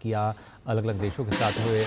किया। अलग अलग देशों के साथ हुए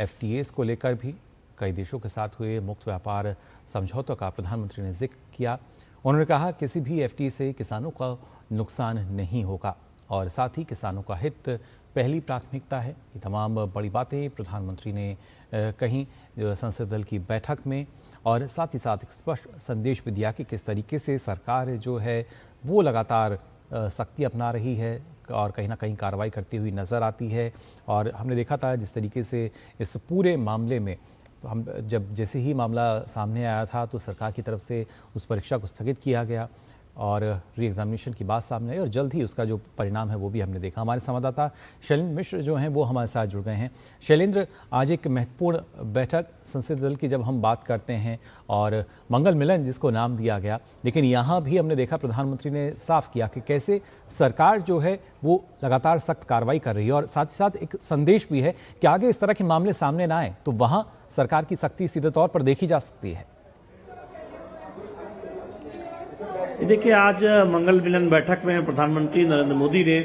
FTAs को लेकर भी कई देशों के साथ हुए मुक्त व्यापार समझौतों का प्रधानमंत्री ने जिक्र किया। उन्होंने कहा किसी भी FTA से किसानों का नुकसान नहीं होगा और साथ ही किसानों का हित पहली प्राथमिकता है। ये तमाम बड़ी बातें प्रधानमंत्री ने कहीं संसद दल की बैठक में, और साथ ही साथ एक स्पष्ट संदेश भी दिया कि किस तरीके से सरकार जो है वो लगातार सख्ती अपना रही है और कहीं ना कहीं कार्रवाई करती हुई नज़र आती है। और हमने देखा था जिस तरीके से इस पूरे मामले में हम जैसे ही मामला सामने आया था तो सरकार की तरफ से उस परीक्षा को स्थगित किया गया और री एग्जामिनेशन की बात सामने आई और जल्द ही उसका जो परिणाम है वो भी हमने देखा। हमारे संवाददाता शैलेंद्र मिश्र जो हैं वो हमारे साथ जुड़ गए हैं। शैलेंद्र, आज एक महत्वपूर्ण बैठक संसदीय दल की जब हम बात करते हैं और मंगल मिलन जिसको नाम दिया गया, लेकिन यहाँ भी हमने देखा प्रधानमंत्री ने साफ किया कि कैसे सरकार जो है वो लगातार सख्त कार्रवाई कर रही है और साथ ही साथ एक संदेश भी है कि आगे इस तरह के मामले सामने ना आए तो वहाँ सरकार की सख्ती सीधे तौर पर देखी जा सकती है। देखिए, आज मंगल मिलन बैठक में प्रधानमंत्री नरेंद्र मोदी ने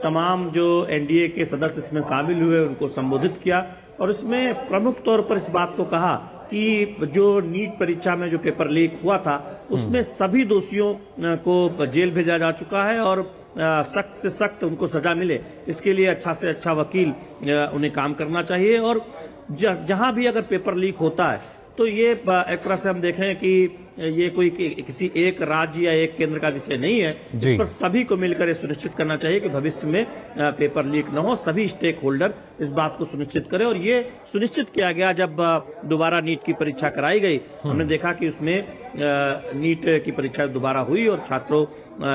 तमाम जो NDA के सदस्य इसमें शामिल हुए उनको संबोधित किया और इसमें प्रमुख तौर पर इस बात को कहा कि जो नीट परीक्षा में जो पेपर लीक हुआ था उसमें सभी दोषियों को जेल भेजा जा चुका है और सख्त से सख्त उनको सजा मिले, इसके लिए अच्छा से अच्छा वकील उन्हें काम करना चाहिए। और जहां भी अगर पेपर लीक होता है तो ये एक तरह से हम देखें कि ये कोई किसी एक राज्य या एक केंद्र का विषय नहीं है, इस पर सभी को मिलकर ये सुनिश्चित करना चाहिए कि भविष्य में पेपर लीक न हो। सभी स्टेक होल्डर इस बात को सुनिश्चित करें और ये सुनिश्चित किया गया जब दोबारा नीट की परीक्षा कराई गई। हमने देखा कि उसमें नीट की परीक्षा दोबारा हुई और छात्रों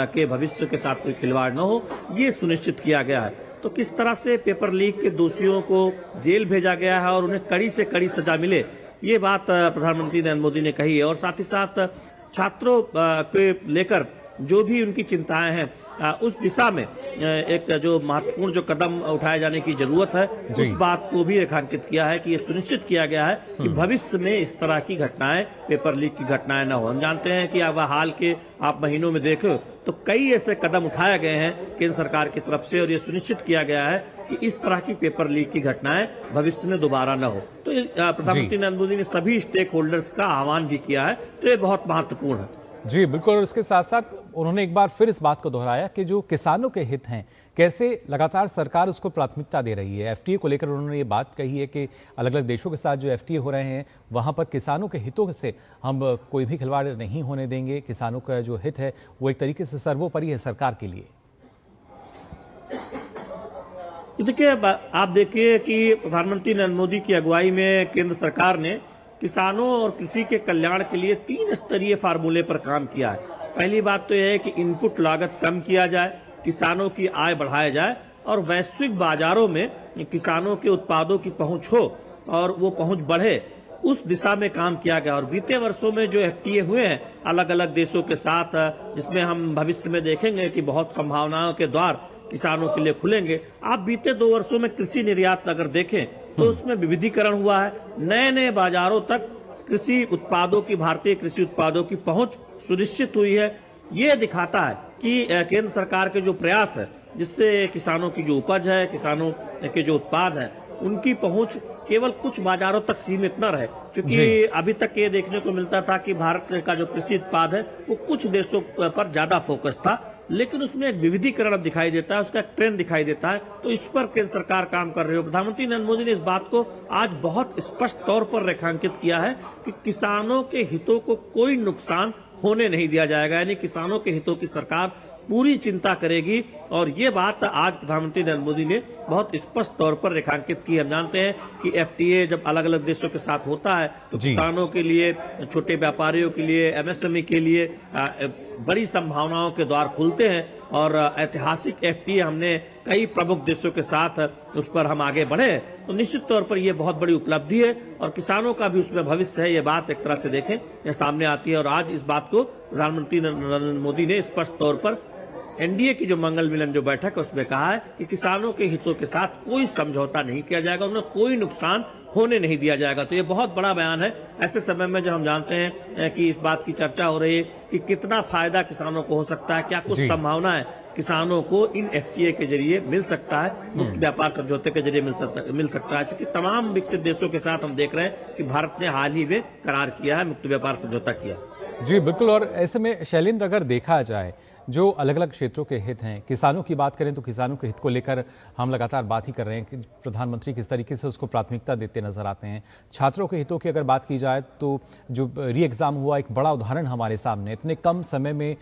के भविष्य के साथ कोई खिलवाड़ न हो, ये सुनिश्चित किया गया है। तो किस तरह से पेपर लीक के दोषियों को जेल भेजा गया है और उन्हें कड़ी से कड़ी सजा मिले, ये बात प्रधानमंत्री नरेंद्र मोदी ने कही है। और साथ ही साथ छात्रों के लेकर जो भी उनकी चिंताएं हैं उस दिशा में एक जो महत्वपूर्ण जो कदम उठाए जाने की जरूरत है उस बात को भी रेखांकित किया है कि ये सुनिश्चित किया गया है कि भविष्य में इस तरह की घटनाएं, पेपर लीक की घटनाएं न हो। हम जानते हैं कि अब हाल के आप महीनों में देखो तो कई ऐसे कदम उठाए गए हैं केंद्र सरकार की तरफ से और ये सुनिश्चित किया गया है कि इस तरह की पेपर लीक की घटनाएं भविष्य में दोबारा न हो। तो प्रधानमंत्री नरेंद्र मोदी ने सभी स्टेक होल्डर्स का आह्वान भी किया है, तो ये बहुत महत्वपूर्ण है। जी बिल्कुल, और इसके साथ साथ उन्होंने एक बार फिर इस बात को दोहराया कि जो किसानों के हित हैं कैसे लगातार सरकार उसको प्राथमिकता दे रही है। FTA को लेकर उन्होंने ये बात कही है कि अलग अलग देशों के साथ जो FTA हो रहे हैं वहाँ पर किसानों के हितों से हम कोई भी खिलवाड़ नहीं होने देंगे। किसानों का जो हित है वो एक तरीके से सर्वोपरि है सरकार के लिए। देखिए, आप देखिए कि प्रधानमंत्री नरेंद्र मोदी की अगुवाई में केंद्र सरकार ने किसानों और कृषि के कल्याण के लिए 3 स्तरीय फार्मूले पर काम किया है। पहली बात तो यह है कि इनपुट लागत कम किया जाए, किसानों की आय बढ़ाया जाए और वैश्विक बाजारों में किसानों के उत्पादों की पहुंच हो और वो पहुंच बढ़े, उस दिशा में काम किया गया। और बीते वर्षों में जो FTA हुए हैं अलग अलग देशों के साथ, जिसमें हम भविष्य में देखेंगे कि बहुत संभावनाओं के द्वार किसानों के लिए खुलेंगे। आप बीते 2 वर्षों में कृषि निर्यात अगर देखें तो उसमें विविधीकरण हुआ है, नए नए बाजारों तक कृषि उत्पादों की, भारतीय कृषि उत्पादों की पहुंच सुनिश्चित हुई है। ये दिखाता है कि केंद्र सरकार के जो प्रयास है जिससे किसानों की जो उपज है, किसानों के जो उत्पाद है, उनकी पहुंच केवल कुछ बाजारों तक सीमित न रहे। क्योंकि अभी तक ये देखने को मिलता था कि भारत का जो कृषि उत्पाद है वो कुछ देशों पर ज्यादा फोकस था, लेकिन उसमें एक विविधीकरण अब दिखाई देता है, उसका एक ट्रेंड दिखाई देता है। तो इस पर केंद्र सरकार काम कर रही है। प्रधानमंत्री नरेंद्र मोदी ने इस बात को आज बहुत स्पष्ट तौर पर रेखांकित किया है कि किसानों के हितों को कोई नुकसान होने नहीं दिया जाएगा, यानी किसानों के हितों की सरकार पूरी चिंता करेगी। और ये बात आज प्रधानमंत्री नरेंद्र मोदी ने बहुत स्पष्ट तौर पर रेखांकित की। हम जानते हैं कि FTA जब अलग अलग देशों के साथ होता है तो किसानों के लिए, छोटे व्यापारियों के लिए, MSME के लिए बड़ी संभावनाओं के द्वार खुलते हैं और ऐतिहासिक FTA हमने कई प्रमुख देशों के साथ उस पर हम आगे बढ़े, तो निश्चित तौर पर यह बहुत बड़ी उपलब्धि है और किसानों का भी उसमें भविष्य है। ये बात एक तरह से देखें ये सामने आती है और आज इस बात को प्रधानमंत्री नरेंद्र मोदी ने स्पष्ट तौर पर एनडीए की जो मंगल मिलन जो बैठक है उसमें कहा है कि किसानों के हितों के साथ कोई समझौता नहीं किया जाएगा, उन्हें कोई नुकसान होने नहीं दिया जाएगा। तो ये बहुत बड़ा बयान है ऐसे समय में जब हम जानते हैं कि इस बात की चर्चा हो रही है कि कितना फायदा किसानों को हो सकता है, क्या कुछ संभावना है किसानों को इन एफटीए के जरिए मिल सकता है, मुक्त व्यापार समझौते के जरिए मिल सकता है। क्योंकि तमाम विकसित देशों के साथ हम देख रहे हैं कि भारत ने हाल ही में करार किया है, मुक्त व्यापार समझौता किया। जी बिल्कुल। और ऐसे में शैलेंद्र, अगर देखा जाए जो अलग अलग क्षेत्रों के हित हैं, किसानों की बात करें तो किसानों के हित को लेकर हम लगातार बात ही कर रहे हैं कि प्रधानमंत्री किस तरीके से उसको प्राथमिकता देते नजर आते हैं। छात्रों के हितों की अगर बात की जाए तो जो री एग्ज़ाम हुआ, एक बड़ा उदाहरण हमारे सामने, इतने कम समय में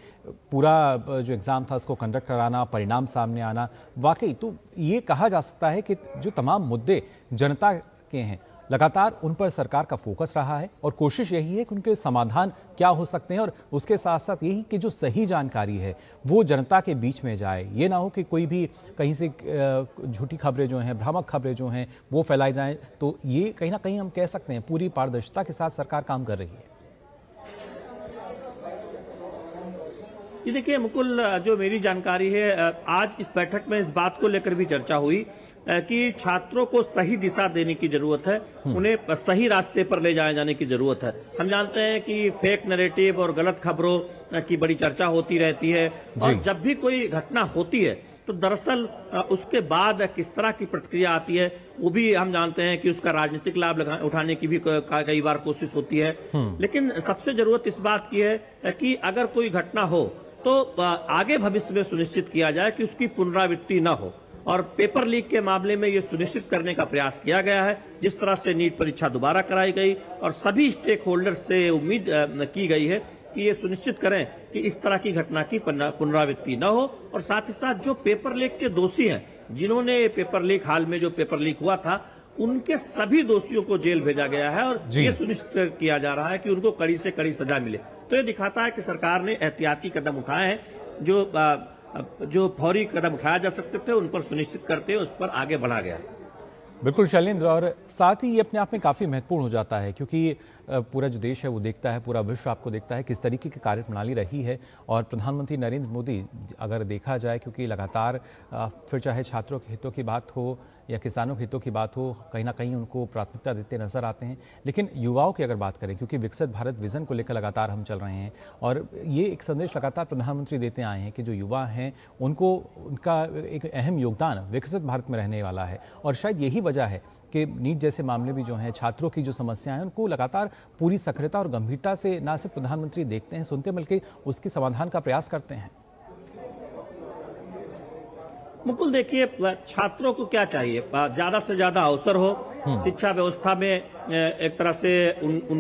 पूरा जो एग्ज़ाम था उसको कंडक्ट कराना, परिणाम सामने आना, वाकई तो ये कहा जा सकता है कि जो तमाम मुद्दे जनता के हैं लगातार उन पर सरकार का फोकस रहा है और कोशिश यही है कि उनके समाधान क्या हो सकते हैं, और उसके साथ साथ यही कि जो सही जानकारी है वो जनता के बीच में जाए। ये ना हो कि कोई भी कहीं से झूठी खबरें जो हैं, भ्रामक खबरें जो हैं वो फैलाई जाएं। तो ये कहीं ना कहीं हम कह सकते हैं पूरी पारदर्शिता के साथ सरकार काम कर रही है। जी देखिए मुकुल, जो मेरी जानकारी है आज इस बैठक में इस बात को लेकर भी चर्चा हुई कि छात्रों को सही दिशा देने की जरूरत है, उन्हें सही रास्ते पर ले जाए जाने की जरूरत है। हम जानते हैं कि फेक नैरेटिव और गलत खबरों की बड़ी चर्चा होती रहती है, और जब भी कोई घटना होती है तो दरअसल उसके बाद किस तरह की प्रतिक्रिया आती है वो भी हम जानते हैं कि उसका राजनीतिक लाभ उठाने की भी कई बार कोशिश होती है। लेकिन सबसे जरूरत इस बात की है कि अगर कोई घटना हो तो आगे भविष्य में सुनिश्चित किया जाए कि उसकी पुनरावृत्ति न हो। और पेपर लीक के मामले में ये सुनिश्चित करने का प्रयास किया गया है, जिस तरह से नीट परीक्षा दोबारा कराई गई और सभी स्टेक होल्डर्स से उम्मीद की गई है कि ये सुनिश्चित करें कि इस तरह की घटना की पुनरावृत्ति न हो। और साथ ही साथ जो पेपर लीक के दोषी हैं, जिन्होंने पेपर लीक, हाल में जो पेपर लीक हुआ था, उनके सभी दोषियों को जेल भेजा गया है और ये सुनिश्चित किया जा रहा है कि उनको कड़ी से कड़ी सजा मिले। तो ये दिखाता है कि सरकार ने एहतियाती कदम उठाए हैं, जो फौरी कदम उठाया जा सकते थे उन पर सुनिश्चित करते हुए उस पर आगे बढ़ा गया। बिल्कुल शैलेंद्र, और साथ ही ये अपने आप में काफ़ी महत्वपूर्ण हो जाता है क्योंकि पूरा जो देश है वो देखता है, पूरा विश्व आपको देखता है किस तरीके की कार्यप्रणाली रही है। और प्रधानमंत्री नरेंद्र मोदी, अगर देखा जाए, क्योंकि लगातार फिर चाहे छात्रों के हितों की बात हो या किसानों के हितों की बात हो, कहीं ना कहीं उनको प्राथमिकता देते नजर आते हैं। लेकिन युवाओं की अगर बात करें, क्योंकि विकसित भारत विजन को लेकर लगातार हम चल रहे हैं और ये एक संदेश लगातार प्रधानमंत्री देते आए हैं कि जो युवा हैं उनको, उनका एक अहम योगदान विकसित भारत में रहने वाला है। और शायद यही वजह है कि नीट जैसे मामले भी जो हैं, छात्रों की जो समस्याएं हैं, उनको लगातार पूरी सक्रियता और गंभीरता से न सिर्फ प्रधानमंत्री देखते हैं, सुनते, बल्कि उसके समाधान का प्रयास करते हैं। मुकुल देखिए, छात्रों को क्या चाहिए, ज्यादा से ज्यादा अवसर हो शिक्षा व्यवस्था में। एक तरह से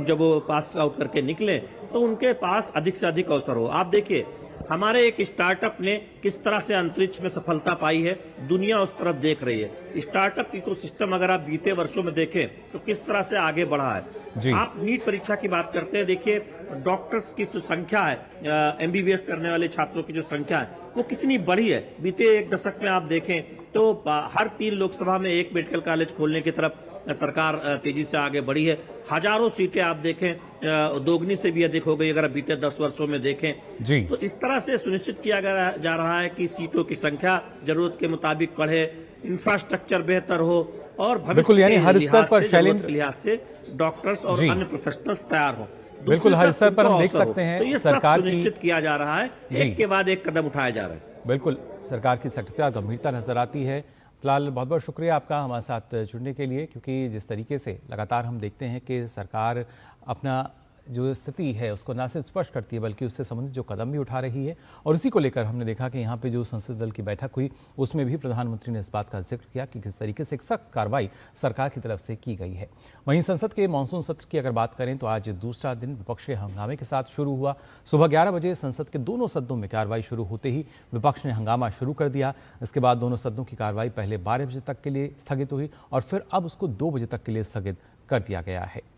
जब वो पास आउट करके निकले तो उनके पास अधिक से अधिक अवसर हो। आप देखिए हमारे एक स्टार्टअप ने किस तरह से अंतरिक्ष में सफलता पाई है, दुनिया उस तरफ देख रही है। स्टार्टअप इकोसिस्टम अगर आप बीते वर्षों में देखें तो किस तरह से आगे बढ़ा है। आप नीट परीक्षा की बात करते हैं, देखिए डॉक्टर्स की संख्या है, एमबीबीएस करने वाले छात्रों की जो संख्या है वो कितनी बड़ी है। बीते एक दशक में आप देखें तो हर 3 लोकसभा में एक मेडिकल कॉलेज खोलने की तरफ सरकार तेजी से आगे बढ़ी है। हजारों सीटें आप देखें दोगुनी से भी अधिक हो गई अगर बीते 10 वर्षों में देखें जी। तो इस तरह से सुनिश्चित किया जा रहा है कि सीटों की संख्या जरूरत के मुताबिक बढ़े, इंफ्रास्ट्रक्चर बेहतर हो और भविष्य यानी हर स्तर पर शैलेंद्र लिहाज से डॉक्टर्स और अन्य प्रोफेशनल्स तैयार हो। बिल्कुल हर स्तर पर हम देख सकते हैं तो ये सरकार सुनिश्चित किया जा रहा है, एक के बाद एक कदम उठाए जा रहे हैं। बिल्कुल सरकार की सक्रियता, गंभीरता नजर आती है। फिलहाल बहुत बहुत शुक्रिया आपका हमारे साथ जुड़ने के लिए, क्योंकि जिस तरीके से लगातार हम देखते हैं कि सरकार अपना जो स्थिति है उसको ना सिर्फ स्पष्ट करती है बल्कि उससे संबंधित जो कदम भी उठा रही है। और इसी को लेकर हमने देखा कि यहाँ पे जो संसदीय दल की बैठक हुई उसमें भी प्रधानमंत्री ने इस बात का जिक्र किया कि किस तरीके से एक सख्त कार्रवाई सरकार की तरफ से की गई है। वहीं संसद के मानसून सत्र की अगर बात करें तो आज दूसरा दिन विपक्ष के हंगामे के साथ शुरू हुआ। सुबह 11 बजे संसद के दोनों सदनों में कार्रवाई शुरू होते ही विपक्ष ने हंगामा शुरू कर दिया। इसके बाद दोनों सदनों की कार्रवाई पहले 12 बजे तक के लिए स्थगित हुई और फिर अब उसको 2 बजे तक के लिए स्थगित कर दिया गया है।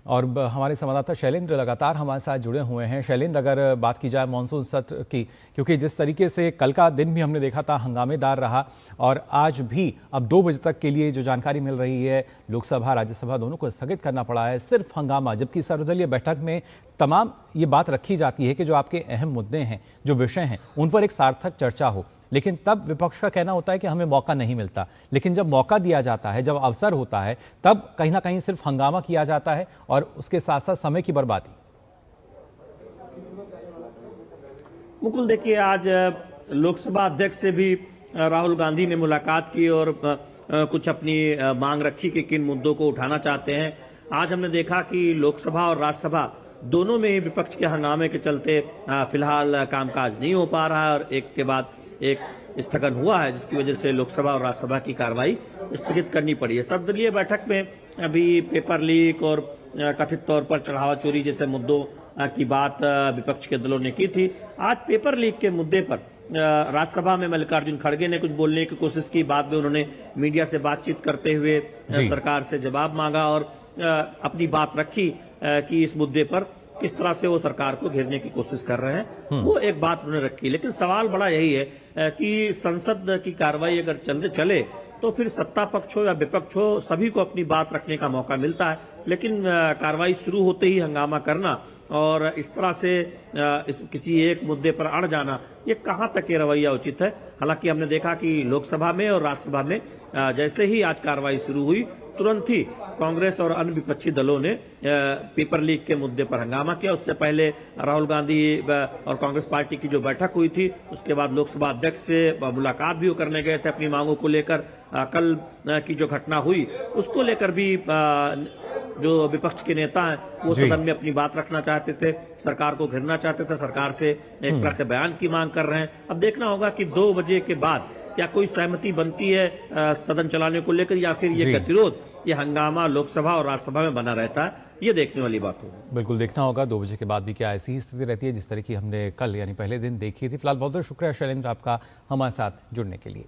और हमारे संवाददाता शैलेंद्र लगातार हमारे साथ जुड़े हुए हैं। शैलेंद्र, अगर बात की जाए मानसून सत्र की, क्योंकि जिस तरीके से कल का दिन भी हमने देखा था हंगामेदार रहा, और आज भी अब 2 बजे तक के लिए जो जानकारी मिल रही है, लोकसभा राज्यसभा दोनों को स्थगित करना पड़ा है, सिर्फ हंगामा। जबकि सर्वदलीय बैठक में तमाम ये बात रखी जाती है कि जो आपके अहम मुद्दे हैं, जो विषय हैं, उन पर एक सार्थक चर्चा हो, लेकिन तब विपक्ष का कहना होता है कि हमें मौका नहीं मिलता। लेकिन जब मौका दिया जाता है, जब अवसर होता है, तब कहीं ना कहीं सिर्फ हंगामा किया जाता है और उसके साथ साथ समय की बर्बादी। मुकुल, देखिए, आज लोकसभा अध्यक्ष से भी राहुल गांधी ने मुलाकात की और कुछ अपनी मांग रखी कि किन मुद्दों को उठाना चाहते हैं। आज हमने देखा कि लोकसभा और राज्यसभा दोनों में ही विपक्ष के हंगामे के चलते फिलहाल कामकाज नहीं हो पा रहा है और एक के बाद एक स्थगन हुआ है, जिसकी वजह से लोकसभा और राज्यसभा की कार्रवाई स्थगित करनी पड़ी है। सर्वदलीय बैठक में अभी पेपर लीक और कथित तौर पर चढ़ावा चोरी जैसे मुद्दों की बात विपक्ष के दलों ने की थी। आज पेपर लीक के मुद्दे पर राज्यसभा में मल्लिकार्जुन खड़गे ने कुछ बोलने की कोशिश की। बाद में उन्होंने मीडिया से बातचीत करते हुए सरकार से जवाब मांगा और अपनी बात रखी कि इस मुद्दे पर किस तरह से वो सरकार को घेरने की कोशिश कर रहे हैं, वो एक बात उन्होंने रखी। लेकिन सवाल बड़ा यही है कि संसद की कार्रवाई अगर चले तो फिर सत्ता पक्ष हो या विपक्ष हो, सभी को अपनी बात रखने का मौका मिलता है। लेकिन कार्रवाई शुरू होते ही हंगामा करना और इस तरह से किसी एक मुद्दे पर अड़ जाना, ये कहाँ तक ये रवैया उचित है। हालांकि हमने देखा कि लोकसभा में और राज्यसभा में जैसे ही आज कार्रवाई शुरू हुई, तुरंत ही कांग्रेस और अन्य विपक्षी दलों ने पेपर लीक के मुद्दे पर हंगामा किया। उससे पहले राहुल गांधी और कांग्रेस पार्टी की जो बैठक हुई थी, उसके बाद लोकसभा अध्यक्ष से मुलाकात भी वो करने गए थे अपनी मांगों को लेकर। कल की जो घटना हुई उसको लेकर भी जो विपक्ष के नेता हैं वो सदन में अपनी बात रखना चाहते थे, सरकार को घेरना चाहते थे, सरकार से एक तरह से बयान की मांग कर रहे हैं। अब देखना होगा कि 2 बजे के बाद क्या कोई सहमति बनती है सदन चलाने को लेकर, या फिर ये गतिरोध, ये हंगामा लोकसभा और राज्यसभा में बना रहता है। ये देखने वाली बात होगी। बिल्कुल देखना होगा 2 बजे के बाद भी क्या ऐसी ही स्थिति रहती है जिस तरह की हमने कल यानी पहले दिन देखी थी। फिलहाल बहुत बहुत शुक्रिया शैलेंद्र आपका हमारे साथ जुड़ने के लिए।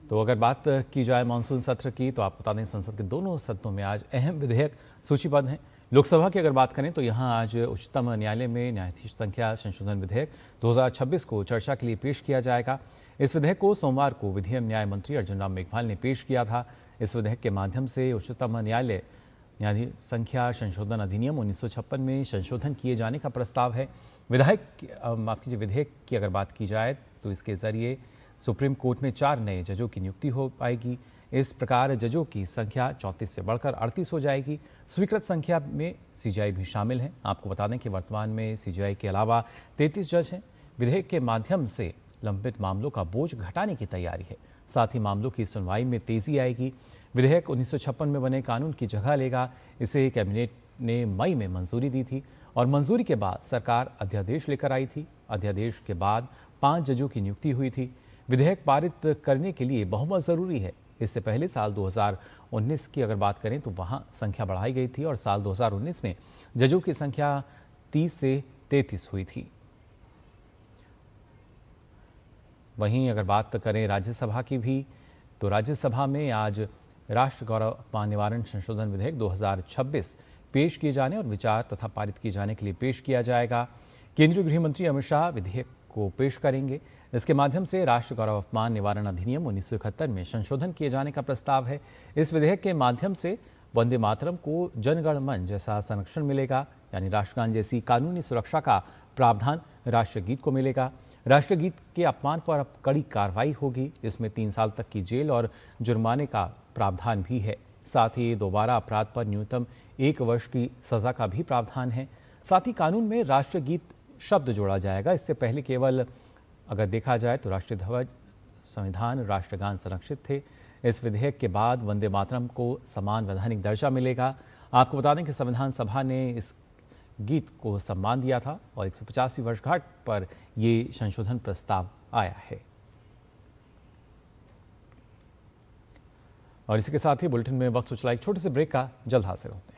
तो अगर बात की जाए मानसून सत्र की, तो आपको बता दें संसद के दोनों सदनों में आज अहम विधेयक सूचीबद्ध हैं। लोकसभा की अगर बात करें तो यहाँ आज उच्चतम न्यायालय में न्यायाधीश संख्या संशोधन विधेयक 2026 को चर्चा के लिए पेश किया जाएगा। इस विधेयक को सोमवार को विधि एवं न्याय मंत्री अर्जुन राम मेघवाल ने पेश किया था। इस विधेयक के माध्यम से उच्चतम न्यायालय न्यायाधीश संख्या संशोधन अधिनियम 1956 में संशोधन किए जाने का प्रस्ताव है। विधेयक की अगर बात की जाए तो इसके जरिए सुप्रीम कोर्ट में 4 नए जजों की नियुक्ति हो पाएगी। इस प्रकार जजों की संख्या 34 से बढ़कर 38 हो जाएगी। स्वीकृत संख्या में सीजीआई भी शामिल हैं। आपको बता दें कि वर्तमान में सीजीआई के अलावा 33 जज हैं। विधेयक के माध्यम से लंबित मामलों का बोझ घटाने की तैयारी है, साथ ही मामलों की सुनवाई में तेजी आएगी। विधेयक 1956 में बने कानून की जगह लेगा। इसे कैबिनेट ने मई में मंजूरी दी थी और मंजूरी के बाद सरकार अध्यादेश लेकर आई थी। अध्यादेश के बाद 5 जजों की नियुक्ति हुई थी। विधेयक पारित करने के लिए बहुमत जरूरी है। इससे पहले साल 2019 की अगर बात करें तो वहां संख्या बढ़ाई गई थी और साल 2019 में जजों की संख्या 30 से 33 हुई थी। वहीं अगर बात करें राज्यसभा की भी, तो राज्यसभा में आज राष्ट्र गौरव अपमान निवारण संशोधन विधेयक 2026 पेश किए जाने और विचार तथा पारित किए जाने के लिए पेश किया जाएगा। केंद्रीय गृह मंत्री अमित शाह विधेयक को पेश करेंगे। इसके माध्यम से राष्ट्र गौरव अपमान निवारण अधिनियम 1971 में संशोधन किए जाने का प्रस्ताव है। इस विधेयक के माध्यम से वंदे मातरम को जनगण मन जैसा संरक्षण मिलेगा, यानी राष्ट्रगान जैसी कानूनी सुरक्षा का प्रावधान राष्ट्रगीत को मिलेगा। राष्ट्रगीत के अपमान पर अब कड़ी कार्रवाई होगी। इसमें 3 साल तक की जेल और जुर्माने का प्रावधान भी है। साथ ही दोबारा अपराध पर न्यूनतम 1 वर्ष की सजा का भी प्रावधान है। साथ ही कानून में राष्ट्रगीत शब्द जोड़ा जाएगा। इससे पहले केवल अगर देखा जाए तो राष्ट्रीय ध्वज, संविधान, राष्ट्रगान संरक्षित थे। इस विधेयक के बाद वंदे मातरम को समान वैधानिक दर्जा मिलेगा। आपको बता दें कि संविधान सभा ने इस गीत को सम्मान दिया था और 150वीं वर्षगांठ पर ये संशोधन प्रस्ताव आया है। और इसी के साथ ही बुलेटिन में वक्त हो चला एक छोटे से ब्रेक का, जल्द हाजिर होते हैं।